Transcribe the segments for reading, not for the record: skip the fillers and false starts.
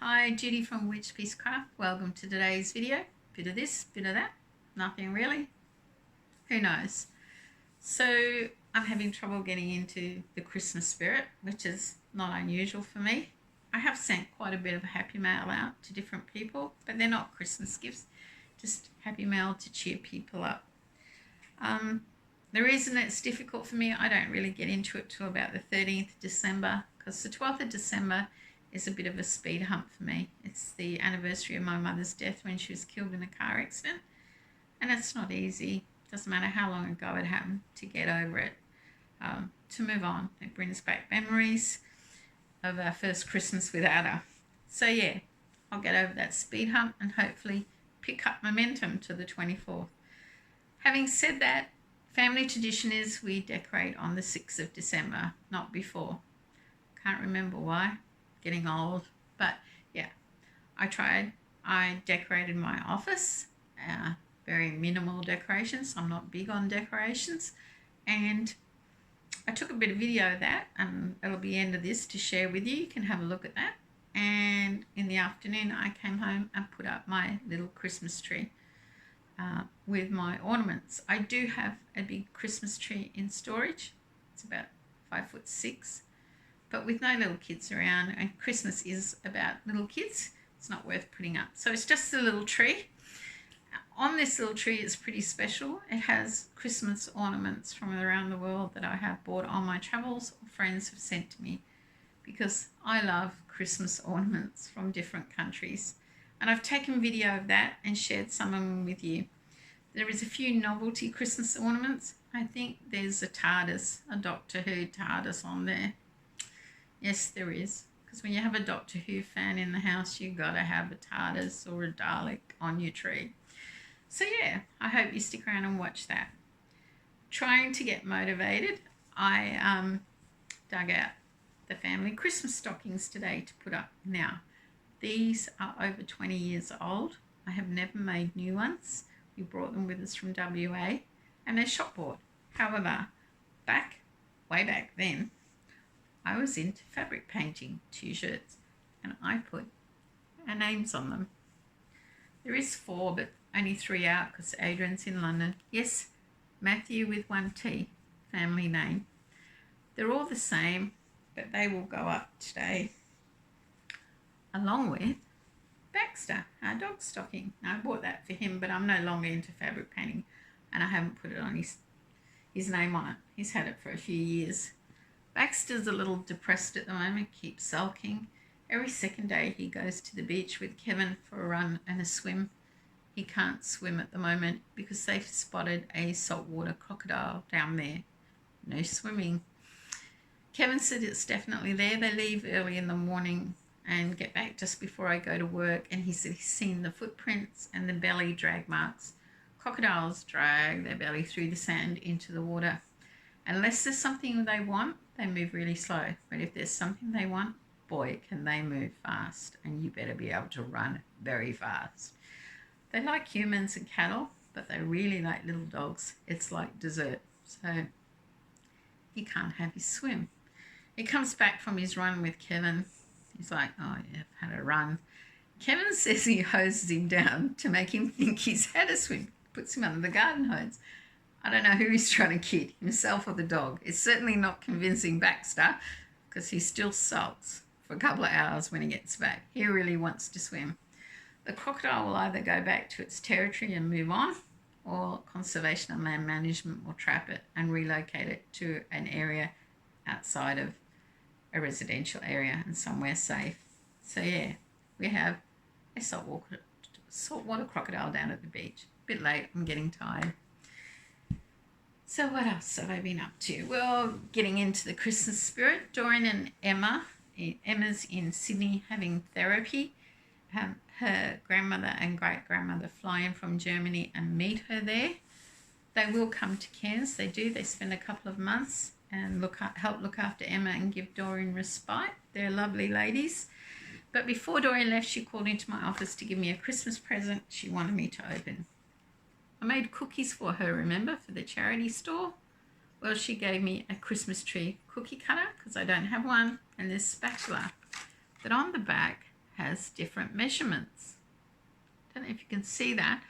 Hi, Judy from Witchpeace Craft. Welcome to today's video. Bit of this, bit of that. Nothing really. Who knows? So I'm having trouble getting into the Christmas spirit, which is not unusual for me. I have sent quite a bit of happy mail out to different people, but they're not Christmas gifts, just happy mail to cheer people up. The reason it's difficult for me, I don't really get into it till about the 13th of December, because the 12th of December is a bit of a speed hump for me. It's the anniversary of my mother's death when she was killed in a car accident, and it's not easy. Doesn't matter how long ago it happened, to get over it, to move on. It brings back memories of our first Christmas without her. So yeah, I'll get over that speed hump and hopefully pick up momentum to the 24th. Having said that, family tradition is we decorate on the 6th of December, not before. Can't remember why. Getting old, but yeah, I tried. I decorated my office, very minimal decorations. I'm not big on decorations, and I took a bit of video of that, and it'll be the end of this to share with you. You can have a look at that. And in the afternoon, I came home and put up my little Christmas tree with my ornaments. I do have a big Christmas tree in storage. It's about 5'6". But with no little kids around, and Christmas is about little kids, it's not worth putting up. So it's just a little tree. On this little tree, it's pretty special. It has Christmas ornaments from around the world that I have bought on my travels or friends have sent to me, because I love Christmas ornaments from different countries. And I've taken video of that and shared some of them with you. There is a few novelty Christmas ornaments. I think there's a TARDIS, a Doctor Who TARDIS on there. Yes, there is, because when you have a Doctor Who fan in the house, you've got to have a TARDIS or a Dalek on your tree. So yeah, I hope you stick around and watch that. Trying to get motivated, I dug out the family Christmas stockings today to put up. Now, these are over 20 years old. I have never made new ones. We brought them with us from WA, and they're shop bought. However, way back then, I was into fabric painting t-shirts, and I put our names on them. There is 4, but only 3 out because Adrian's in London. Yes, Matthew with 1 T, family name. They're all the same, but they will go up today, along with Baxter, our dog stocking. Now, I bought that for him, but I'm no longer into fabric painting, and I haven't put it on his name on it. He's had it for a few years. Baxter's a little depressed at the moment, keeps sulking. Every second day he goes to the beach with Kevin for a run and a swim. He can't swim at the moment because they've spotted a saltwater crocodile down there. No swimming. Kevin said it's definitely there. They leave early in the morning and get back just before I go to work, and he said he's seen the footprints and the belly drag marks. Crocodiles drag their belly through the sand into the water. Unless there's something they want, they move really slow. But if there's something they want, boy, can they move fast, and you better be able to run very fast. They like humans and cattle, but they really like little dogs. It's like dessert. So he can't have his swim. He comes back from his run with Kevin. He's like, oh yeah, I've had a run. Kevin says he hoses him down to make him think he's had a swim. Puts him under the garden hose. I don't know who he's trying to kid, himself or the dog. It's certainly not convincing Baxter, because he still sulks for a couple of hours when he gets back. He really wants to swim. The crocodile will either go back to its territory and move on, or Conservation and Land Management will trap it and relocate it to an area outside of a residential area and somewhere safe. So yeah, we have a saltwater crocodile down at the beach. A bit late, I'm getting tired. So what else have I been up to? Well, getting into the Christmas spirit. Dorian and Emma's in Sydney having therapy. Her grandmother and great-grandmother fly in from Germany and meet her there. They will come to Cairns. They do. They spend a couple of months and help look after Emma and give Dorian respite. They're lovely ladies. But before Dorian left, she called into my office to give me a Christmas present she wanted me to open. I made cookies for her, remember, for the charity store? Well, she gave me a Christmas tree cookie cutter because I don't have one, and this spatula that on the back has different measurements. Don't know if you can see that.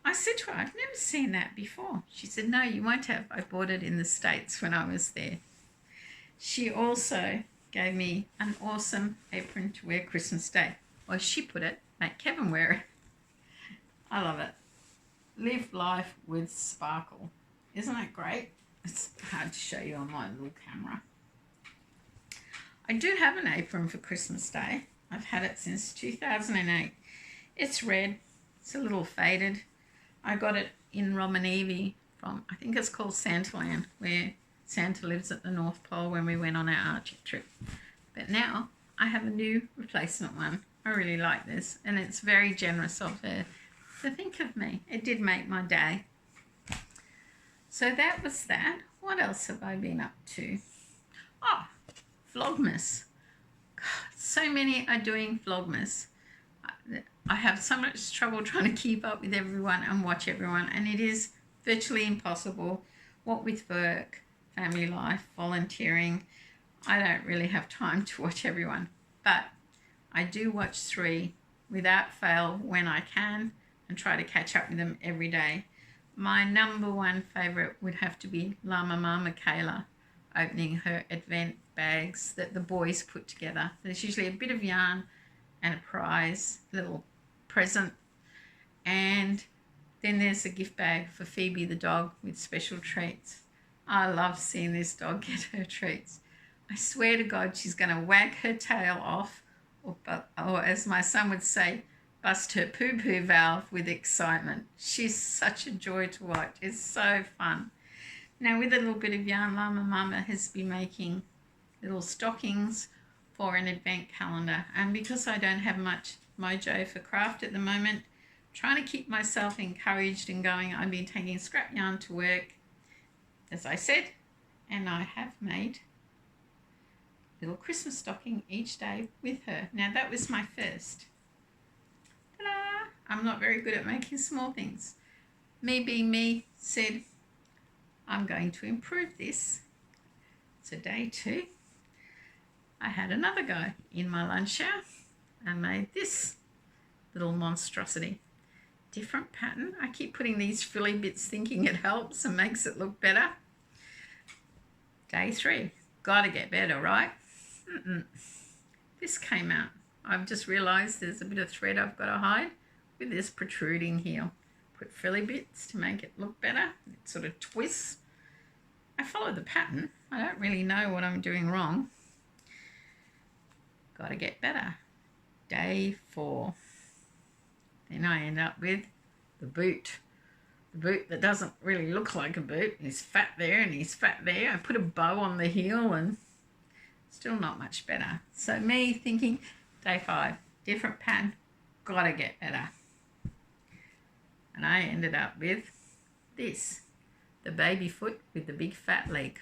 I said to her, I've never seen that before. She said, no, you won't have. I bought it in the States when I was there. She also gave me an awesome apron to wear Christmas Day. Or she put it, make Kevin wear it. I love it. Live life with sparkle. Isn't that great? It's hard to show you on my little camera. I do have an apron for Christmas Day. I've had it since 2008. It's red. It's a little faded. I got it in Romanivi from, I think it's called Santaland, where Santa lives at the North Pole when we went on our Arctic trip. But now I have a new replacement one. I really like this, and it's very generous of her to think of me. It did make my day. So that was that. What else have I been up to? Oh, Vlogmas. God, so many are doing Vlogmas. I have so much trouble trying to keep up with everyone and watch everyone, and it is virtually impossible. What with work, family life, volunteering, I don't really have time to watch everyone. But I do watch 3 without fail when I can and try to catch up with them every day. My number one favourite would have to be Llama Mama Kayla opening her advent bags that the boys put together. There's usually a bit of yarn and a prize, little present, and then there's a gift bag for Phoebe the dog with special treats. I love seeing this dog get her treats. I swear to God she's going to wag her tail off, or as my son would say, bust her poo-poo valve with excitement. She's such a joy to watch. It's so fun. Now with a little bit of yarn, Llama Mama has been making little stockings for an advent calendar, and because I don't have much mojo for craft at the moment, trying to keep myself encouraged and going, I've been taking scrap yarn to work, as I said, and I have made a little Christmas stocking each day with her. Now that was my first. Ta-da! I'm not very good at making small things. Me being me said, I'm going to improve this. So day 2. I had another go in my lunch hour and made this little monstrosity. Different pattern. I keep putting these frilly bits thinking it helps and makes it look better. Day 3. Gotta get better, right? This came out. I've just realised there's a bit of thread I've got to hide with this protruding heel. Put frilly bits to make it look better. It sort of twists. I follow the pattern. I don't really know what I'm doing wrong. Got to get better. Day 4. Then I end up with the boot. The boot that doesn't really look like a boot. He's fat there and he's fat there. I put a bow on the heel and still not much better. So me thinking, day 5, different pattern, got to get better. And I ended up with this, the baby foot with the big fat leg.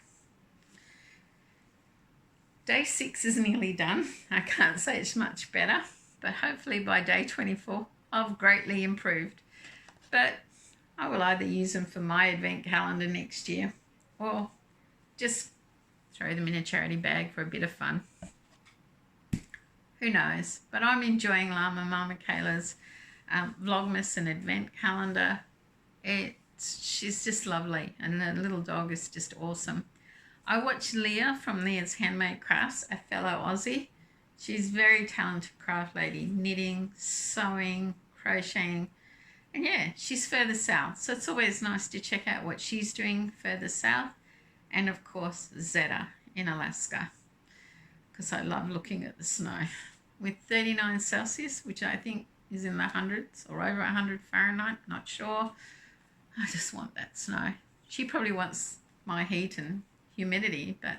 Day 6 is nearly done. I can't say it's much better, but hopefully by day 24, I've greatly improved. But I will either use them for my advent calendar next year or just throw them in a charity bag for a bit of fun. Who knows? But I'm enjoying Llama Mama Kayla's Vlogmas and advent calendar. She's just lovely, and the little dog is just awesome. I watched Leah from Leah's Handmade Crafts, a fellow Aussie. She's a very talented craft lady, knitting, sewing, crocheting, and yeah, she's further south. So it's always nice to check out what she's doing further south. And of course, Zeta in Alaska, because I love looking at the snow. With 39 Celsius, which I think is in the hundreds or over 100 Fahrenheit, not sure. I just want that snow. She probably wants my heat and humidity, but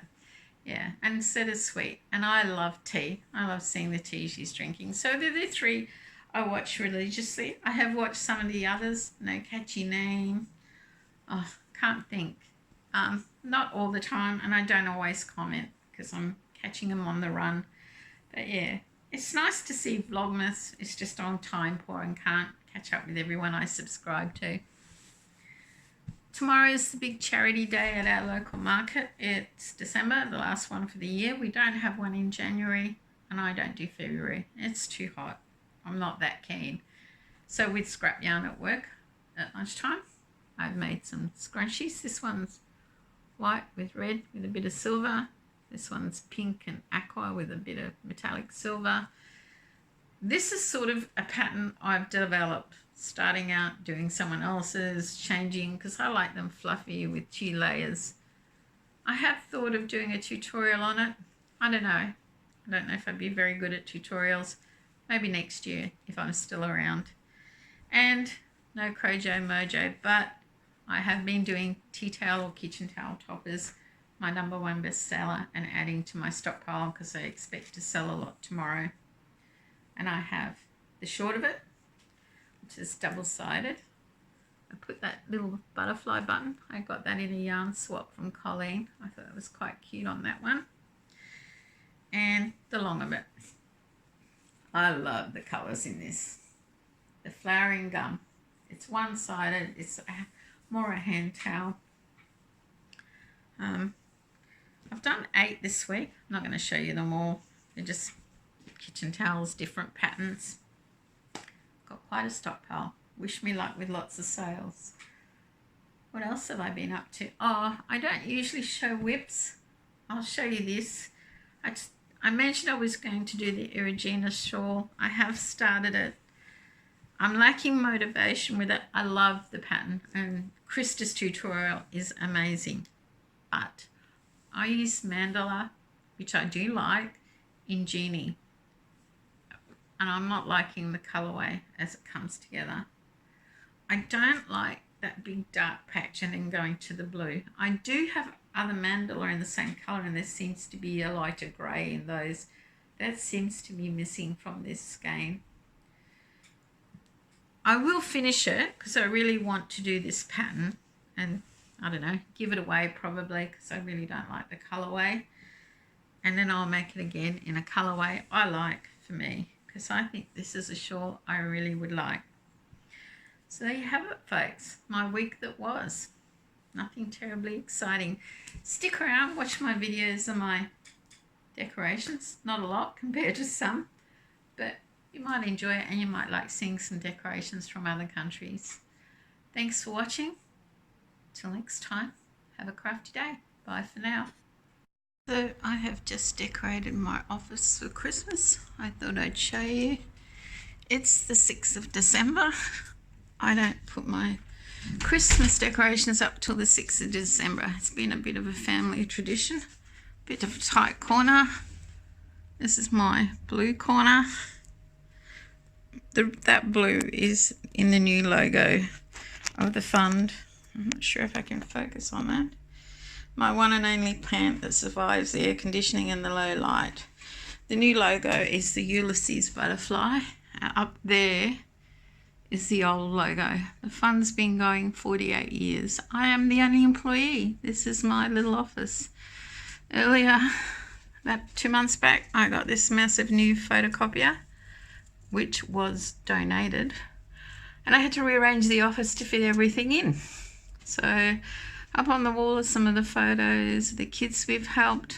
yeah, and Zeta's sweet. And I love tea. I love seeing the tea she's drinking. So they're the 3 I watch religiously. I have watched some of the others. No Catchy Name. Oh, can't think. Not all the time, and I don't always comment because I'm catching them on the run. But yeah, it's nice to see Vlogmas. It's just on time poor and can't catch up with everyone I subscribe to. Tomorrow is the big charity day at our local market. It's December, the last one for the year. We don't have one in January. and I don't do February. It's too hot. I'm not that keen. So with scrap yarn at work at lunchtime, I've made some scrunchies. This one's white with red with a bit of silver. This one's pink and aqua with a bit of metallic silver. This is sort of a pattern I've developed, starting out doing someone else's, changing, because I like them fluffy with 2 layers. I have thought of doing a tutorial on it. I don't know. I don't know if I'd be very good at tutorials. Maybe next year if I'm still around. And no Crochet Mojo, but I have been doing tea towel or kitchen towel toppers, my #1 bestseller, and adding to my stockpile because I expect to sell a lot tomorrow. And I have the short of it, which is double-sided. I put that little butterfly button. I got that in a yarn swap from Colleen. I thought it was quite cute on that one. And the long of it. I love the colours in this. The flowering gum. It's one-sided. It's more a hand towel. I've done 8 this week. I'm not going to show you them all. They're just kitchen towels, different patterns. Got quite a stockpile. Wish me luck with lots of sales. What else have I been up to? Oh, I don't usually show whips. I'll show you this. I mentioned I was going to do the Erigena shawl. I have started it. I'm lacking motivation with it. I love the pattern, and Krista's tutorial is amazing. But I use mandala, which I do like, in Genie. And I'm not liking the colorway as it comes together. I don't like that big dark patch and then going to the blue. I do have other mandala in the same color, and there seems to be a lighter gray in those. That seems to be missing from this skein. I will finish it because I really want to do this pattern, and I don't know, give it away probably because I really don't like the colorway. And then I'll make it again in a colorway I like for me, because I think this is a shawl I really would like. So there you have it, folks. My week that was. Nothing terribly exciting. Stick around, watch my videos and my decorations. Not a lot compared to some, but you might enjoy it, and you might like seeing some decorations from other countries. Thanks for watching. Till next time, have a crafty day. Bye for now. So I have just decorated my office for Christmas. I thought I'd show you. It's the 6th of December. I don't put my Christmas decorations up till the 6th of December. It's been a bit of a family tradition. Bit of a tight corner. This is my blue corner. That blue is in the new logo of the fund. I'm not sure if I can focus on that. My one and only plant that survives the air conditioning and the low light. The new logo is the Ulysses butterfly. Up there is the old logo. The fund's been going 48 years. I am the only employee. This is my little office. Earlier, about 2 months back, I got this massive new photocopier, which was donated, and I had to rearrange the office to fit everything in. So up on the wall are some of the photos of the kids we've helped.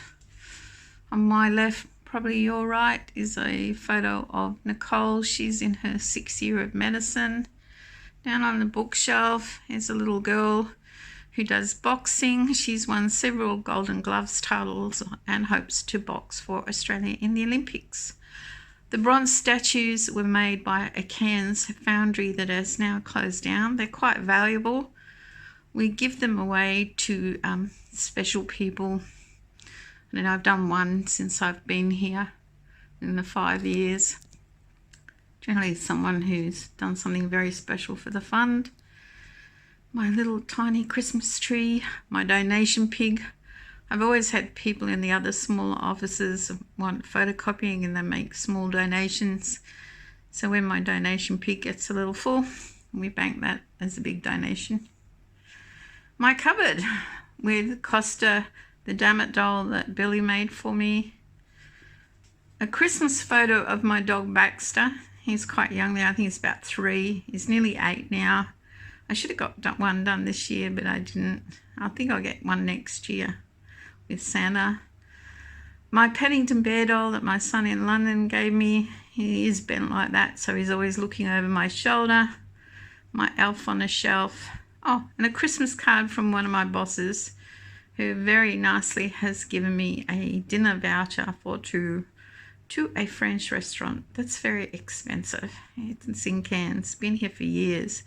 On my left, probably your right, is a photo of Nicole. She's in her 6th year of medicine. Down on the bookshelf is a little girl who does boxing. She's won several Golden Gloves titles and hopes to box for Australia in the Olympics. The bronze statues were made by a Cairns foundry that has now closed down. They're quite valuable. We give them away to special people. And I've done one since I've been here in the 5 years. Generally someone who's done something very special for the fund. My little tiny Christmas tree, my donation pig. I've always had people in the other smaller offices want photocopying, and they make small donations. So when my donation pig gets a little full, we bank that as a big donation. My cupboard with Costa, the Dammit doll that Billy made for me. A Christmas photo of my dog Baxter. He's quite young now. I think he's about 3. He's nearly 8 now. I should have got one done this year, but I didn't. I think I'll get one next year with Santa. My Paddington Bear doll that my son in London gave me, he is bent like that, so he's always looking over my shoulder. My elf on a shelf. Oh, and a Christmas card from one of my bosses, who very nicely has given me a dinner voucher to a French restaurant that's very expensive. It's in Cairns. Been here for years.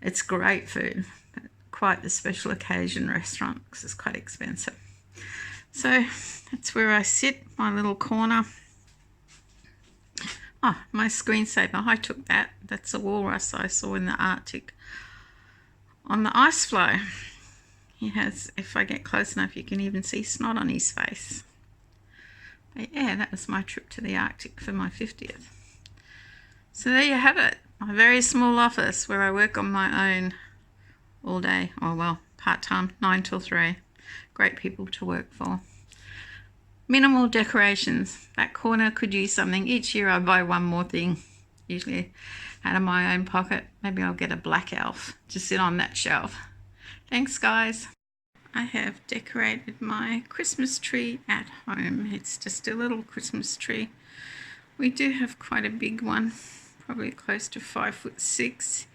It's great food, but quite the special occasion restaurant because it's quite expensive. So that's where I sit, my little corner. Oh, my screensaver, I took that. That's a walrus I saw in the Arctic on the ice floe. He has, if I get close enough, you can even see snot on his face. But yeah, that was my trip to the Arctic for my 50th. So there you have it, my very small office where I work on my own all day. Oh well, part-time, 9 till 3. Great people to work for. Minimal decorations. That corner could use something. Each year I buy one more thing, usually out of my own pocket. Maybe I'll get a black elf to sit on that shelf. Thanks, guys. I have decorated my Christmas tree at home. It's just a little Christmas tree. We do have quite a big one, probably close to 5'6",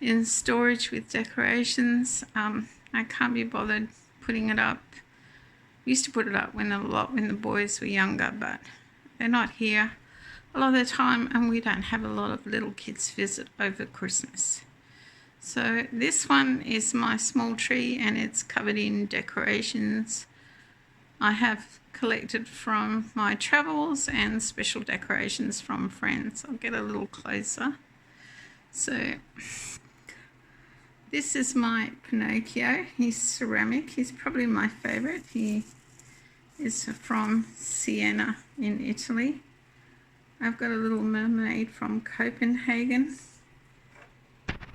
in storage with decorations. I can't be bothered putting it up. Used to put it up when the boys were younger, but they're not here a lot of the time, and we don't have a lot of little kids visit over Christmas. So this one is my small tree, and it's covered in decorations I have collected from my travels and special decorations from friends. I'll get a little closer. So this is my Pinocchio. He's ceramic. He's probably my favorite. He is from Siena in Italy. I've got a little mermaid from Copenhagen.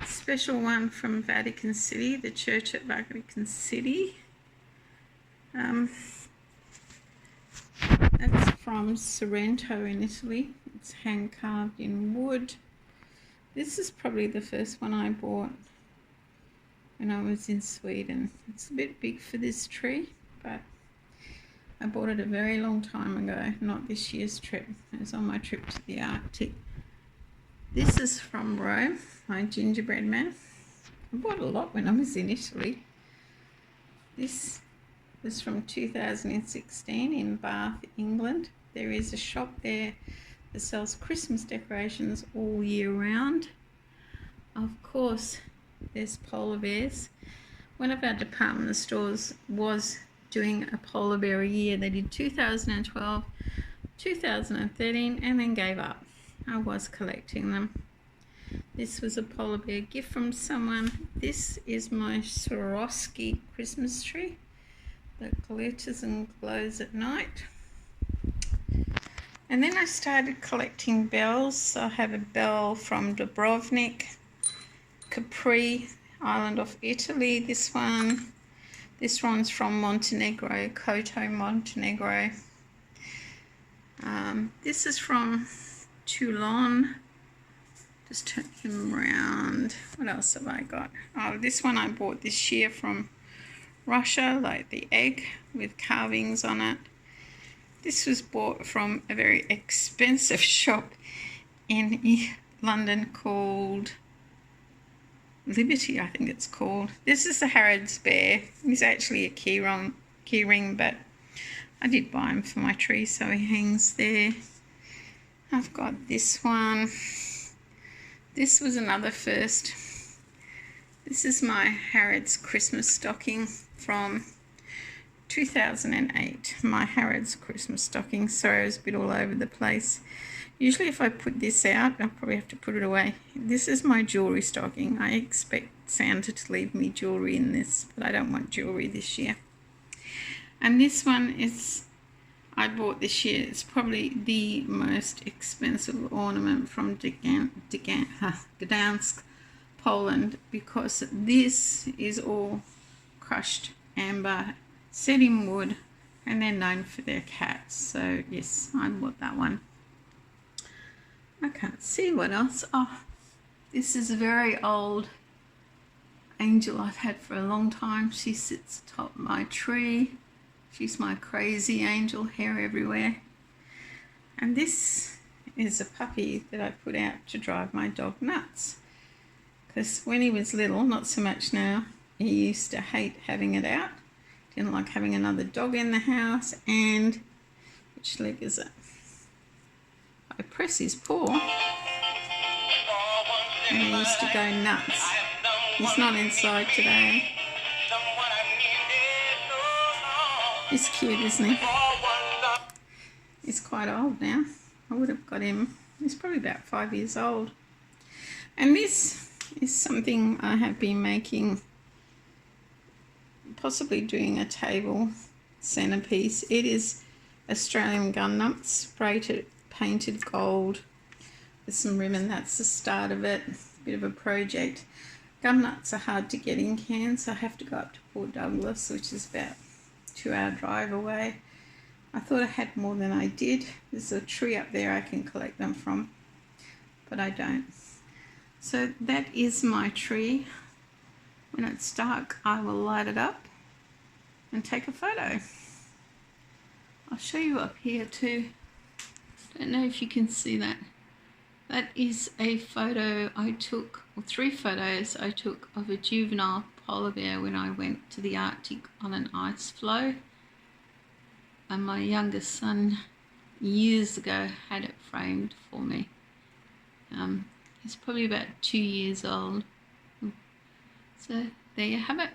Special one from Vatican City, the church at Vatican City. That's from Sorrento in Italy. It's hand carved in wood. This is probably the first one I bought when I was in Sweden. It's a bit big for this tree, but I bought it a very long time ago, not this year's trip. It was on my trip to the Arctic. This is from Rome, my gingerbread man. I bought a lot when I was in Italy. This was from 2016 in Bath, England. There is a shop there that sells Christmas decorations all year round. Of course, there's polar bears. One of our department stores was doing a polar bear a year. They did 2012, 2013, and then gave up. I was collecting them. This was a polar bear gift from someone. This is my Swarovski Christmas tree that glitters and glows at night. And then I started collecting bells. I have a bell from Dubrovnik, Capri, island of Italy. This one's from Montenegro, Koto, Montenegro. This is from Toulon. Just turn him around. What else have I got? Oh, this one I bought this year from Russia, like the egg with carvings on it. This was bought from a very expensive shop in London called Liberty, I think it's called. This is the Harrods bear. He's actually a key ring, but I did buy him for my tree, so he hangs there. I've got this one. This was another first. This is my Harrods Christmas stocking from 2008. My Harrods Christmas stocking. Sorry, I was a bit all over the place. Usually if I put this out, I'll probably have to put it away. This is my jewellery stocking. I expect Santa to leave me jewellery in this, but I don't want jewellery this year. And this one is, I bought this year. It's probably the most expensive ornament from Gdansk, Poland, because this is all crushed amber, set in wood, and they're known for their cats. So yes, I bought that one. I can't see what else. Oh, this is a very old angel I've had for a long time. She sits atop my tree. She's my crazy angel, hair everywhere. And this is a puppy that I put out to drive my dog nuts. Because when he was little, not so much now, he used to hate having it out. Didn't like having another dog in the house. And which leg is it? I press his paw and he used to go nuts. He's not inside today. He's cute, isn't he? He's quite old now. I would have got him. He's probably about 5 years old. And this is something I have been making, possibly doing a table centerpiece. It is Australian gum nuts, sprayed painted gold with some ribbon. That's the start of it. It's a bit of a project. Gum nuts are hard to get in Cairns, so I have to go up to Port Douglas, which is about a 2-hour drive away. I thought I had more than I did. There's a tree up there I can collect them from, but I don't. So that is my tree. When it's dark, I will light it up and take a photo. I'll show you up here too. Don't know if you can see that. That is a photo I took, or 3 photos I took of a juvenile polar bear when I went to the Arctic on an ice floe. And my youngest son, years ago, had it framed for me. He's probably about 2 years old. So there you have it.